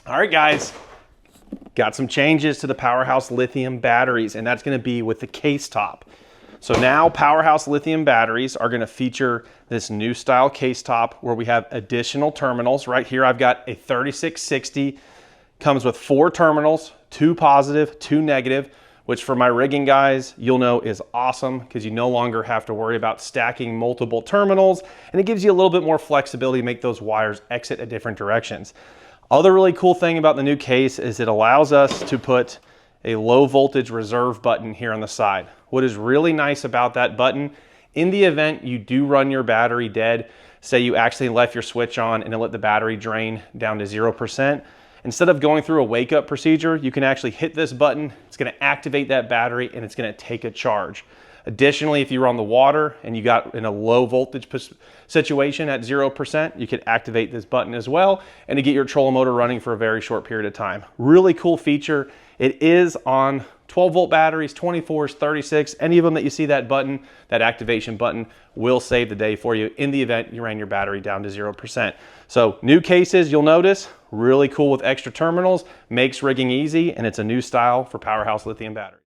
All right, guys, got some changes to the Powerhouse Lithium batteries, and that's gonna be with the case top. So now Powerhouse Lithium batteries are gonna feature this new style case top where we have additional terminals. Right here, I've got a 3660, comes with 4 terminals, 2 positive, 2 negative, which for my rigging guys, you'll know is awesome because you no longer have to worry about stacking multiple terminals, and it gives you a little bit more flexibility to make those wires exit at different directions. Other really cool thing about the new case is it allows us to put a low voltage reserve button here on the side. What is really nice about that button, in the event you do run your battery dead, say you actually left your switch on and it let the battery drain down to 0%, instead of going through a wake up procedure, you can actually hit this button, it's gonna activate that battery and it's gonna take a charge. Additionally, if you're on the water and you got in a low voltage situation at 0%, you could activate this button as well and to get your trolling motor running for a very short period of time. Really cool feature. It is on 12 volt batteries, 24s, 36, any of them that you see that button, that activation button will save the day for you in the event you ran your battery down to 0%. So new cases, you'll notice, really cool with extra terminals, makes rigging easy, and it's a new style for Powerhouse Lithium batteries.